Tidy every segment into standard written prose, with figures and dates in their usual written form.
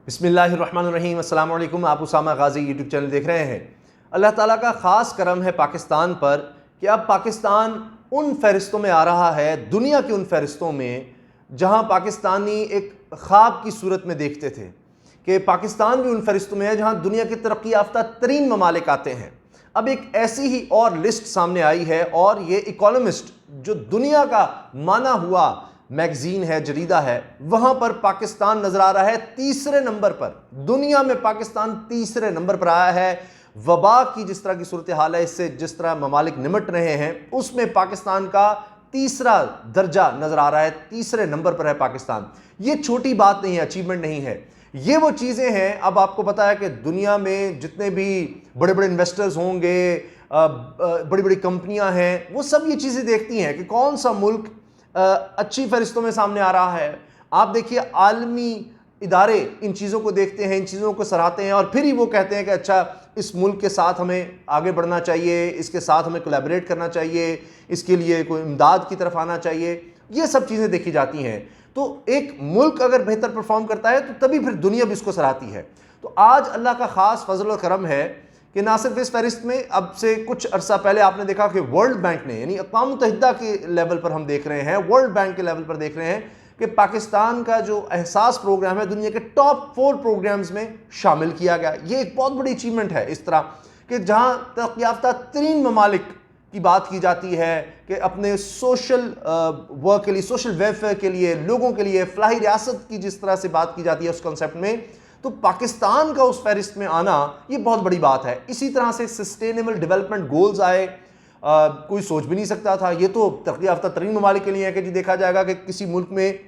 बिस्मिल्लाहिर्रहमानिर्रहीम। अस्सलाम वालेकुम। आप उसामा गाज़ी यूट्यूब चैनल देख रहे हैं। अल्लाह ताला का ख़ास करम है पाकिस्तान पर कि अब पाकिस्तान उन फ़हरिस्तों में आ रहा है, दुनिया की उन फ़हरिस्तों में जहां पाकिस्तानी एक ख़्वाब की सूरत में देखते थे कि पाकिस्तान भी उन फ़हरिस्तों में है जहां दुनिया के तरक्की याफ्ता तरीन ममालिक आते हैं। अब एक ऐसी ही और लिस्ट सामने आई है और ये इकोनॉमिस्ट जो दुनिया का माना हुआ मैगजीन है, जरीदा है, वहां पर पाकिस्तान नजर आ रहा है तीसरे नंबर पर। दुनिया में पाकिस्तान तीसरे नंबर पर आया है। वबा की जिस तरह की सूरत हाल है, इससे जिस तरह ममालिक निमट रहे हैं, उसमें पाकिस्तान का तीसरा दर्जा नजर आ रहा है, तीसरे नंबर पर है पाकिस्तान। ये छोटी बात नहीं है, अचीवमेंट नहीं है, ये वो चीज़ें हैं। अब आपको पता है कि दुनिया में जितने भी बड़े बड़े इन्वेस्टर्स होंगे, बड़ी बड़ी कंपनियां हैं, वो सब ये चीज़ें देखती हैं कि कौन सा मुल्क अच्छी फहरिस्तों में सामने आ रहा है। आप देखिए, आलमी इदारे इन चीज़ों को देखते हैं, इन चीज़ों को सराहते हैं और फिर ही वो कहते हैं कि अच्छा, इस मुल्क के साथ हमें आगे बढ़ना चाहिए, इसके साथ हमें कोलैबोरेट करना चाहिए, इसके लिए कोई इमदाद की तरफ आना चाहिए। ये सब चीज़ें देखी जाती हैं। तो एक मुल्क अगर बेहतर परफॉर्म करता है तो तभी फिर दुनिया भी इसको सराहती है। तो आज अल्लाह का ख़ास फजल और करम है कि ना सिर्फ इस फहरिस्त में, अब से कुछ अरसा पहले आपने देखा कि वर्ल्ड बैंक ने, यानी अक़वाम मुत्तहिदा के लेवल पर हम देख रहे हैं, वर्ल्ड बैंक के लेवल पर देख रहे हैं कि पाकिस्तान का जो एहसास प्रोग्राम है दुनिया के टॉप 4 प्रोग्राम्स में शामिल किया गया। ये एक बहुत बड़ी अचीवमेंट है। इस तरह कि जहाँ तरक्की याफ्ता तरीन ममालिक की बात की जाती है कि अपने सोशल वर्क के लिए, सोशल वेलफेयर के लिए, लोगों के लिए फलाही रियासत की जिस तरह से बात की जाती है उस कॉन्सेप्ट में, तो पाकिस्तान का उस फहरिस्त में आना ये बहुत बड़ी बात है। इसी तरह से सस्टेनेबल डेवलपमेंट गोल्स आए, कोई सोच भी नहीं सकता था। ये तो तरक्की याफ्ता तरीन ममालिक के लिए है कि जी देखा जाएगा कि किसी मुल्क में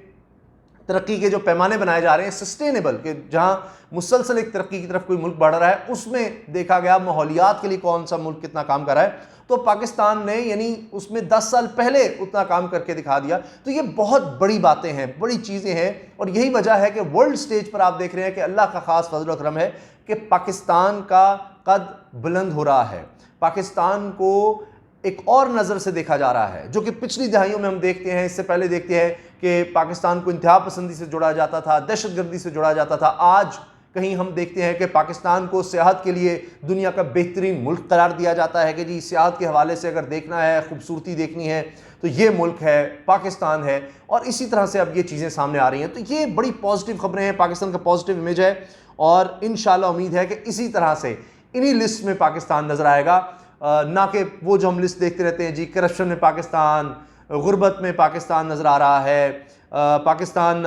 तरक्की के जो पैमाने बनाए जा रहे हैं सस्टेनेबल के, जहां मुसलसल एक तरक्की की तरफ कोई मुल्क बढ़ रहा है, उसमें देखा गया माहौलियात के लिए कौन सा मुल्क कितना काम कर रहा है, तो पाकिस्तान ने यानी उसमें 10 साल पहले उतना काम करके दिखा दिया। तो ये बहुत बड़ी बातें हैं, बड़ी चीज़ें हैं और यही वजह है कि वर्ल्ड स्टेज पर आप देख रहे हैं कि अल्लाह का ख़ास फजल और करम है कि पाकिस्तान का कद बुलंद हो रहा है। पाकिस्तान को एक और नज़र से देखा जा रहा है, जो कि पिछली दहाइयों में हम देखते हैं, इससे पहले देखते हैं कि पाकिस्तान को इंतहा पसंदी से जोड़ा जाता था, दहशतगर्दी से जोड़ा जाता था। आज कहीं हम देखते हैं कि पाकिस्तान को सियाहत के लिए दुनिया का बेहतरीन मुल्क करार दिया जाता है कि जी सियाहत के हवाले से अगर देखना है, खूबसूरती देखनी है, तो ये मुल्क है, पाकिस्तान है। और इसी तरह से अब ये चीज़ें सामने आ रही हैं। तो ये बड़ी पॉजिटिव खबरें हैं, पाकिस्तान का पॉजिटिव इमेज है और इंशाल्लाह उम्मीद है कि इसी तरह से इन्हीं लिस्ट में पाकिस्तान नज़र आएगा, ना कि वो जो हम लिस्ट देखते रहते हैं जी, करप्शन में पाकिस्तान, गुर्बत में पाकिस्तान नज़र आ रहा है, पाकिस्तान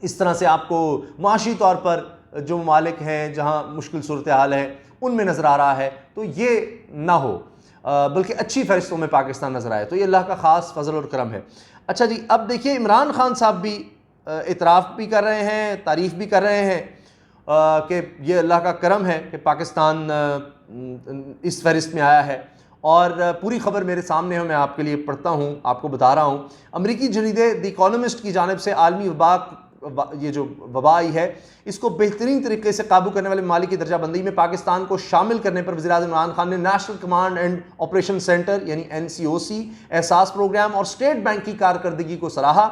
इस तरह से आपको माशी तौर पर जो ममालिक हैं जहाँ मुश्किल सूरत हाल है उनमें नज़र आ रहा है। तो ये ना हो, बल्कि अच्छी फहरिस्तों में पाकिस्तान नज़र आए, तो ये अल्लाह का ख़ास फजल और करम है। अच्छा जी, अब देखिए, इमरान खान साहब भी इतराफ़ भी कर रहे हैं, तारीफ़ भी कर रहे हैं कि ये अल्लाह का करम है कि पाकिस्तान इस फहरिस्त में आया है। और पूरी खबर मेरे सामने है, मैं आपके लिए पढ़ता हूँ, आपको बता रहा हूँ। अमरीकी जरीदे द इकोनॉमिस्ट की जानिब से आलमी ये जो वबा आई है, इसको बेहतरीन तरीके से काबू करने वाले ममालिक की दर्जाबंदी में पाकिस्तान को शामिल करने पर वज़ीर-ए-आज़म इमरान खान ने national command and operation centre यानी NCOC एहसास प्रोग्राम और स्टेट बैंक की कारकर्दगी को सराहा।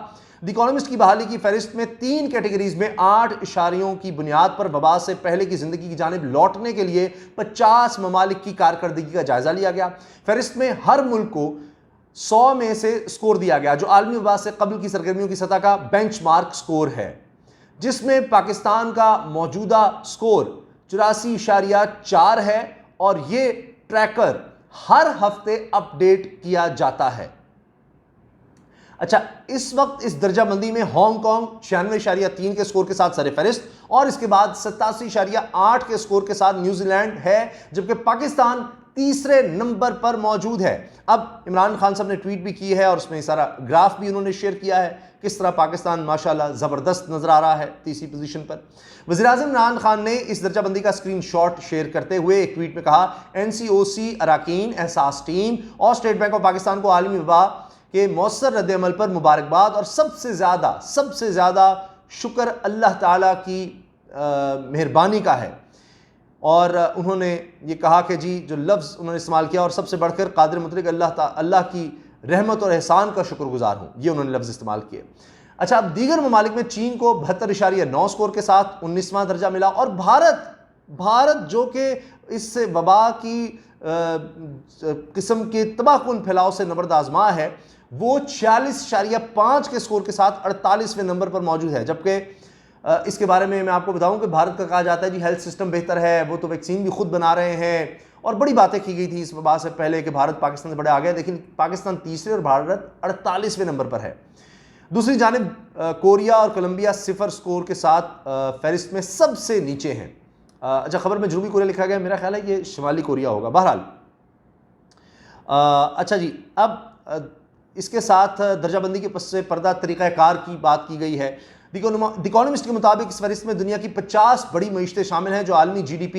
द इकोनॉमिस्ट की बहाली की फहरिस्त में 3 कैटेगरीज में 8 इशारियों की बुनियाद पर वबा से पहले की जिंदगी की जानिब लौटने के लिए 50 ममालिक की कारकर्दगी का जायजा लिया गया। फहरिस्त में हर मुल्क को 100 में से स्कोर दिया गया, जो आलमी वबा से कबल की सरगर्मियों की सतह का बेंचमार्क स्कोर है, जिसमें पाकिस्तान का मौजूदा स्कोर 84.4 है और ये ट्रैकर हर हफ्ते अपडेट किया जाता है। अच्छा, इस वक्त इस दर्जाबंदी में हांगकांग 96.3 के स्कोर के साथ सरफहरिस्त और इसके बाद 87.8 के स्कोर के साथ न्यूजीलैंड है, जबकि पाकिस्तान तीसरे नंबर पर मौजूद है। अब इमरान खान साहब ने ट्वीट भी की है और उसमें सारा ग्राफ भी उन्होंने शेयर किया है, किस तरह पाकिस्तान माशाल्लाह ज़बरदस्त नज़र आ रहा है तीसरी पोजीशन पर। वज़ीर-ए-आज़म इमरान खान ने इस दर्जाबंदी का स्क्रीनशॉट शेयर करते हुए एक ट्वीट में कहा, NCOC अराकीन, एहसास टीम और स्टेट बैंक ऑफ पाकिस्तान को आलमी वबा के मौसर रद्द-ए-अमल पर मुबारकबाद और सबसे ज़्यादा शुक्र अल्लाह ताला की मेहरबानी का है। और उन्होंने ये कहा कि जी जो लफ्ज़ उन्होंने इस्तेमाल किया, और सबसे बढ़कर कादिर मुतलक अल्लाह की रहमत और एहसान का शुक्रगुजार हूँ, ये उन्होंने लफ्ज़ इस्तेमाल किए। अच्छा, अब दीगर ममालिक में चीन को 72.9 स्कोर के साथ 19वां दर्जा मिला, और भारत जो कि इस वबा की किस्म के तबाहकुन फैलाव से नबर्द आजमा है, वो 46.5 के स्कोर के साथ 48वें नंबर पर मौजूद है। जबकि इसके बारे में मैं आपको बताऊं कि भारत का कहा जाता है जी हेल्थ सिस्टम बेहतर है, वो तो वैक्सीन भी खुद बना रहे हैं, और बड़ी बातें की गई थी इस वबा से पहले कि भारत पाकिस्तान से बड़े आ गया, लेकिन पाकिस्तान तीसरे और भारत 48वें नंबर पर है। दूसरी जानिब कोरिया और कोलंबिया 0 स्कोर के साथ फहरिस्त में सबसे नीचे हैं। अच्छा, खबर में जनूबी कोरिया लिखा गया, मेरा ख्याल है ये शुमाली कोरिया होगा। बहरहाल अच्छा जी, अब इसके साथ दर्जाबंदी के पस से पर्दा तरीक़ाकार की बात की गई है। द इकोनॉमिस्ट के मुताबिक इस फहरिस्त में दुनिया की 50 बड़ी मईशतें शामिल हैं, जो आलमी GDP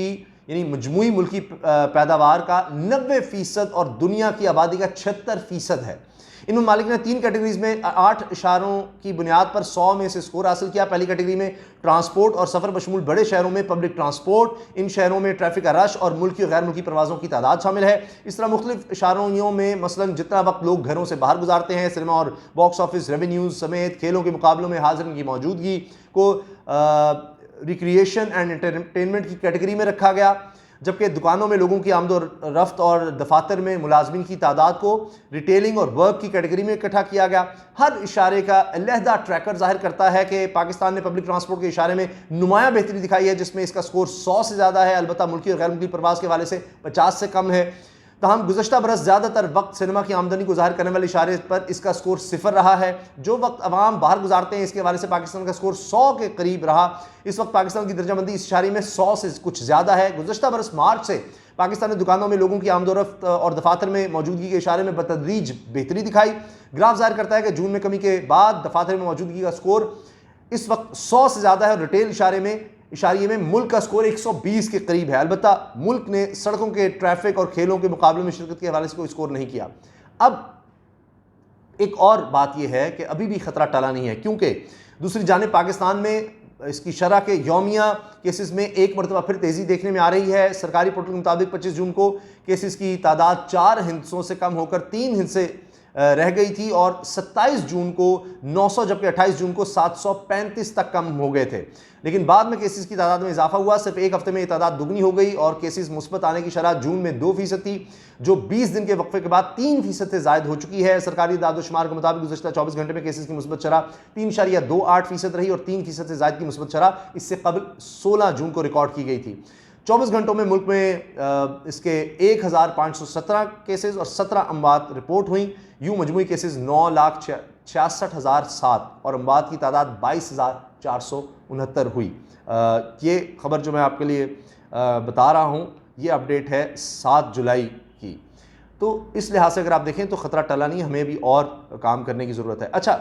यानी मजमूई मुल्की पैदावार का 90% और दुनिया की आबादी का 76% है। इन ममालिक ने 3 कैटेगरीज में 8 इशारों की बुनियाद पर 100 में से स्कोर हासिल किया। पहली कैटेगरी में ट्रांसपोर्ट और सफ़र बशमूल बड़े शहरों में पब्लिक ट्रांसपोर्ट, इन शहरों में ट्रैफिक का रश और मुल्की और गैर मुल्की परवाज़ों की तादाद शामिल है। इस तरह मुख्तलिफ इशारों में मसलन जितना वक्त लोग घरों से बाहर गुजारते हैं, सिनेमा और बॉक्स ऑफिस रेवेन्यूज़ समेत खेलों के मुकाबलों में हाज़िरीन की मौजूदगी को रिक्रिएशन एंड एंटरटेनमेंट की कैटेगरी में रखा गया। जबकि दुकानों में लोगों की आमदोरफ्त और दफातर में मुलाजमीन की तादाद को रिटेलिंग और वर्क की कैटेगरी में इकट्ठा किया गया। हर इशारे का अलहदा ट्रैकर जाहिर करता है कि पाकिस्तान ने पब्लिक ट्रांसपोर्ट के इशारे में नुमायां बेहतरी दिखाई है, जिसमें इसका स्कोर 100 से ज़्यादा है। अलबत्ता मुल्की और गैर मुल्की प्रवास के हवाले से 50 से कम है। तहम गुज़श्ता बरस ज़्यादातर वक्त सिनेमा की आमदनी को ज़ाहिर करने वाले इशारे पर इसका स्कोर 0 रहा है। जो वक्त अवाम बाहर गुजारते हैं, इसके हवाले से पाकिस्तान का स्कोर 100 के करीब रहा। इस वक्त पाकिस्तान की दर्जाबंदी इस इशारे में 100 से कुछ ज़्यादा है। गुज़श्ता बरस मार्च से पाकिस्तान ने दुकानों में लोगों की आमदोरफ्त और दफातर में मौजूदगी के इशारे में बतदरीज बेहतरी दिखाई। ग्राफ जाहिर करता है कि जून में कमी के बाद दफातर में मौजूदगी का स्कोर इस वक्त 100 से ज़्यादा है, और रिटेल इशारे में मुल्क का स्कोर 120 के करीब है। अलबत्ता मुल्क ने सड़कों के ट्रैफिक और खेलों के मुकाबले में शिरकत के हवाले से कोई स्कोर नहीं किया। अब एक और बात यह है कि अभी भी खतरा टला नहीं है, क्योंकि दूसरी जानिब पाकिस्तान में इसकी शरह के यौमिया केसेस में एक मरतबा फिर तेज़ी देखने में आ रही है। सरकारी पोर्टल के मुताबिक 25 जून को केसेस की तादाद 4 हिस्सों से कम होकर 3 हिस्से रह गई थी, और 27 जून को 900 जबकि 28 जून को 735 तक कम हो गए थे। लेकिन बाद में केसेस की तादाद में इजाफा हुआ। सिर्फ एक हफ्ते में ये तादाद दुगनी हो गई, और केसेस मुस्बत आने की शरह जून में 2% थी, जो 20 दिन के वक्फे के बाद 3% से ज़ायद हो चुकी है। सरकारी दादोशुमार के मुताबिक गुज़श्ता 24 घंटे में केसेस की मुस्बत शरह 3.28% रही, और 3% से ज़ायद की मुस्बत शरह इससे कबल 16 जून को रिकॉर्ड की गई थी। 24 घंटों में मुल्क में इसके 1517 केसेस और 17 अमवात रिपोर्ट हुई। यूँ मजमूई केसेस 9,66,007 और अमवात की तादाद 22,469 हुई। ये खबर जो मैं आपके लिए बता रहा हूँ, ये अपडेट है 7 जुलाई की। तो इस लिहाज से अगर आप देखें तो ख़तरा टला नहीं, हमें भी और काम करने की ज़रूरत है। अच्छा,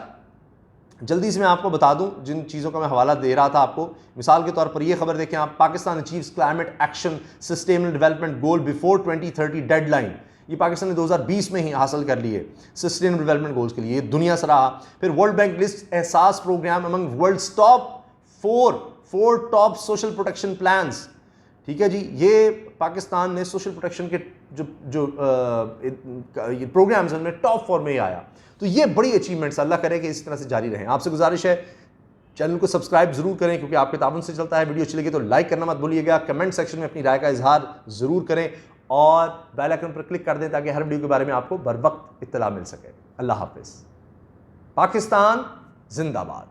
जल्दी से मैं आपको बता दूं जिन चीज़ों का मैं हवाला दे रहा था आपको। मिसाल के तौर पर ये खबर देखें आप, Pakistan achieves climate action sustainable development goal before 2030 deadline. ये पाकिस्तान ने 2020 में ही हासिल कर लिए सस्टेनेबल डेवलपमेंट गोल्स के लिए, दुनिया से रहा। फिर world bank list Ehsaas program among world's top 4 top social protection plans. ठीक है जी, ये पाकिस्तान ने सोशल प्रोटेक्शन के जो प्रोग्राम्स हैं उनमें टॉप 4 में ही आया। तो ये बड़ी अचीवमेंट्स, अल्लाह करे कि इस तरह से जारी रहें। आपसे गुजारिश है चैनल को सब्सक्राइब जरूर करें, क्योंकि आपके ताबन से चलता है। वीडियो अच्छी लगी तो लाइक करना मत भूलिएगा। कमेंट सेक्शन में अपनी राय का इजहार ज़रूर करें, और बेल आइकन पर क्लिक कर दें ताकि हर वीडियो के बारे में आपको बर वक्त इत्तला मिल सके। अल्लाह हाफिज़। पाकिस्तान जिंदाबाद।